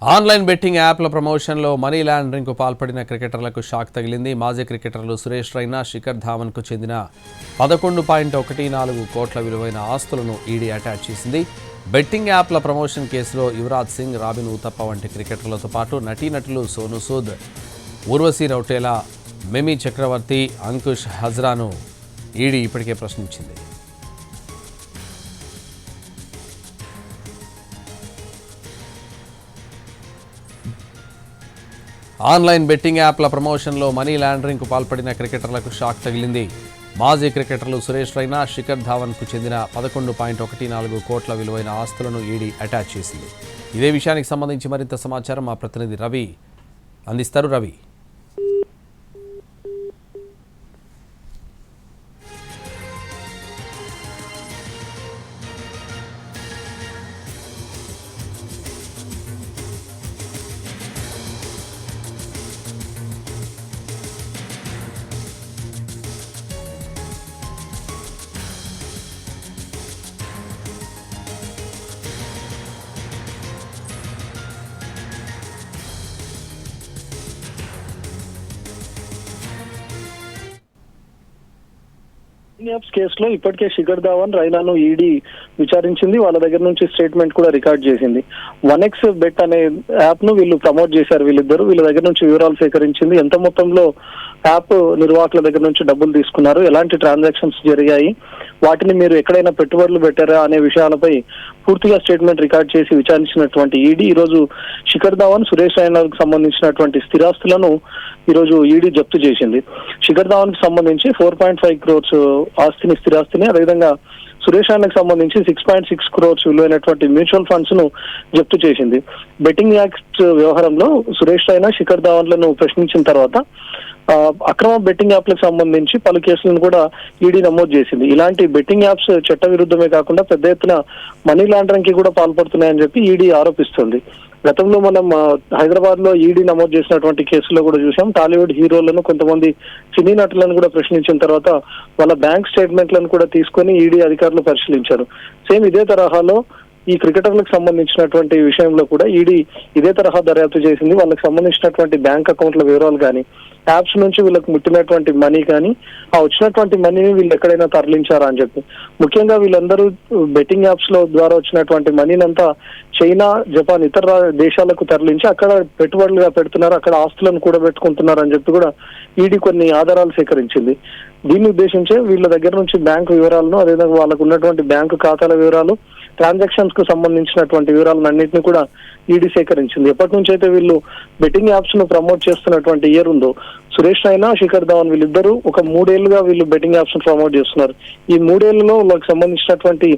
Online betting యాప్ల ప్రమోషన్లో money లాండరింగ్కు పాల్పడిన క్రికెటర్లకు షాక్ తగిలింది. మాజీ క్రికెటర్లు సురేష్ రైనా, శిఖర్ ధావన్కు చెందిన 11.14 కోట్ల విలువైన ఆస్తులను ఈడీ అటాచ్ చేసింది. బెట్టింగ్ యాప్ల ప్రమోషన్ కేసులో యువరాజ్ సింగ్, రాబిన్ ఊతప్ప వంటి క్రికెటర్లతో పాటు నటీనటులు సోను సూద్, ఊర్వశీ రౌటేలా, మిమీ చక్రవర్తి, అంకుష్ హజ్రాను ఈడీ ఇప్పటికే ప్రశ్నించింది. ఆన్లైన్ బెట్టింగ్ యాప్ల ప్రమోషన్లో మనీ లాండరింగ్కు పాల్పడిన క్రికెటర్లకు షాక్ తగిలింది. మాజీ క్రికెటర్లు సురేష్ రైనా, శిఖర్ ధావన్కు చెందిన 11.14 కోట్ల విలువైన ఆస్తులను ఈడీ అటాచ్ చేసింది. ఇదే విషయానికి సంబంధించి మరింత సమాచారం మా ప్రతినిధి రవి అందిస్తారు. రవి, యాప్స్ కేసులో ఇప్పటికే శిఖర్ ధావన్, రైనాను ఈడీ విచారించింది. వాళ్ళ దగ్గర నుంచి స్టేట్మెంట్ కూడా రికార్డ్ చేసింది. 1x బెట్ అనే యాప్ ను వీళ్ళు ప్రమోట్ చేశారు. వీళ్ళ దగ్గర నుంచి వివరాలు సేకరించింది. ఎంత మొత్తంలో యాప్ నిర్వాహకుల దగ్గర నుంచి డబ్బులు తీసుకున్నారు, ఎలాంటి ట్రాన్సాక్షన్స్ జరిగాయి, వాటిని మీరు ఎక్కడైనా పెట్టుబడులు పెట్టారా అనే విషయాలపై పూర్తిగా స్టేట్మెంట్ రికార్డ్ చేసి విచారించినటువంటి ఈడీ ఈరోజు శిఖర్ ధావన్, సురేష్ రైనాకు సంబంధించినటువంటి స్థిరాస్తులను ఈరోజు ఈడీ జప్తు చేసింది. శిఖర్ ధావన్ కి సంబంధించి 4.5 crores స్థిరాస్తిని, అదేవిధంగా సురేష్ రైనాకు సంబంధించి 6.6 crores విలువైనటువంటి మ్యూచువల్ ఫండ్స్ ను జప్తు చేసింది. బెట్టింగ్ యాక్ట్ వ్యవహారంలో సురేష్ రైనా, శిఖర్ ధావన్లను ప్రశ్నించిన తర్వాత అక్రమ బెట్టింగ్ యాప్లకు సంబంధించి పలు కేసులను కూడా ఈడీ నమోదు చేసింది. ఇలాంటి బెట్టింగ్ యాప్స్ చట్ట విరుద్ధమే కాకుండా పెద్ద ఎత్తున మనీ లాండరింగ్ కి కూడా పాల్పడుతున్నాయని చెప్పి ఈడీ ఆరోపిస్తుంది. గతంలో మనం హైదరాబాద్ లో ఈడీ నమోదు చేసినటువంటి కేసుల్లో కూడా చూసాం. టాలీవుడ్ హీరోలను, కొంతమంది సినీ నటులను కూడా ప్రశ్నించిన తర్వాత వాళ్ళ బ్యాంక్ స్టేట్మెంట్లను కూడా తీసుకొని ఈడీ అధికారులు పరిశీలించారు. సేమ్ ఇదే తరహాలో ఈ క్రికెటర్లకు సంబంధించినటువంటి విషయంలో కూడా ఈడీ ఇదే తరహా దర్యాప్తు చేసింది. వాళ్ళకి సంబంధించినటువంటి బ్యాంక్ అకౌంట్ల వివరాలు కానీ, యాప్స్ నుంచి వీళ్ళకి ముట్టినటువంటి మనీ కానీ, ఆ వచ్చినటువంటి మనీని వీళ్ళు ఎక్కడైనా తరలించారా అని చెప్పి. ముఖ్యంగా వీళ్ళందరూ బెట్టింగ్ యాప్స్ లో ద్వారా వచ్చినటువంటి మనీనంతా చైనా, జపాన్, ఇతర దేశాలకు తరలించి అక్కడ పెట్టుబడులుగా పెడుతున్నారు, అక్కడ ఆస్తులను కూడా పెట్టుకుంటున్నారు అని చెప్పి కూడా ఈడీ కొన్ని ఆధారాలు సేకరించింది. దీన్ని ఉద్దేశించే వీళ్ళ దగ్గర నుంచి బ్యాంకు వివరాలను, అదేవిధంగా వాళ్ళకు ఉన్నటువంటి బ్యాంకు ఖాతాల వివరాలు, ట్రాన్సాక్షన్స్ కు సంబంధించినటువంటి వివరాలను అన్నింటినీ కూడా ఈడీ సేకరించింది. ఎప్పటి నుంచి అయితే వీళ్ళు బెట్టింగ్ యాప్స్ ను ప్రమోట్ చేస్తున్నటువంటి ఇయర్ ఉందో, సురేష్ రైనా, శిఖర్ ధావన్ వీళ్ళిద్దరూ ఒక 3 ఏళ్లుగా వీళ్ళు బెట్టింగ్ యాప్స్ ను ప్రమోట్ చేస్తున్నారు. ఈ 3 ఏళ్లలో వాళ్ళకి సంబంధించినటువంటి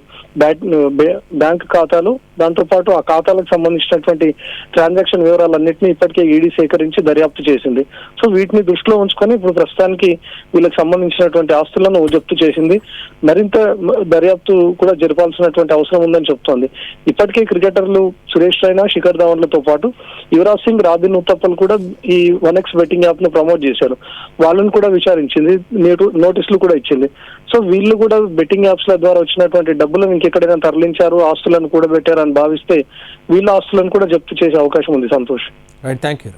బ్యాంక్ ఖాతాలు, దాంతో పాటు ఆ ఖాతాలకు సంబంధించినటువంటి ట్రాన్సాక్షన్ వివరాలన్నింటినీ ఇప్పటికే ఈడీ సేకరించి దర్యాప్తు చేసింది. సో వీటిని దృష్టిలో ఉంచుకొని ఇప్పుడు ప్రస్తుతానికి వీళ్ళకి సంబంధించినటువంటి ఆస్తులను జప్తు చేసింది. మరింత దర్యాప్తు కూడా జరపాల్సినటువంటి అవసరం ఉందని చెప్తోంది. ఇప్పటికే క్రికెటర్లు సురేష్ రైనా, శిఖర్ ధావన్లతో పాటు యువరాజ్ సింగ్, రాబిన్ ఊతప్పలు కూడా ఈ 1x బెట్టింగ్ యాప్ ను ప్రమోట్ చేశారు. వాళ్ళని కూడా విచారించింది, నోటీసులు కూడా ఇచ్చింది. సో వీళ్ళు కూడా బెట్టింగ్ యాప్స్ ల ద్వారా వచ్చినటువంటి డబ్బులను ఇంకెక్కడైనా తరలించారు, ఆస్తులను కూడా పెట్టారు అని భావిస్తే వీళ్ళ ఆస్తులను కూడా జప్తు చేసే అవకాశం ఉంది. సంతోష్. Thank you.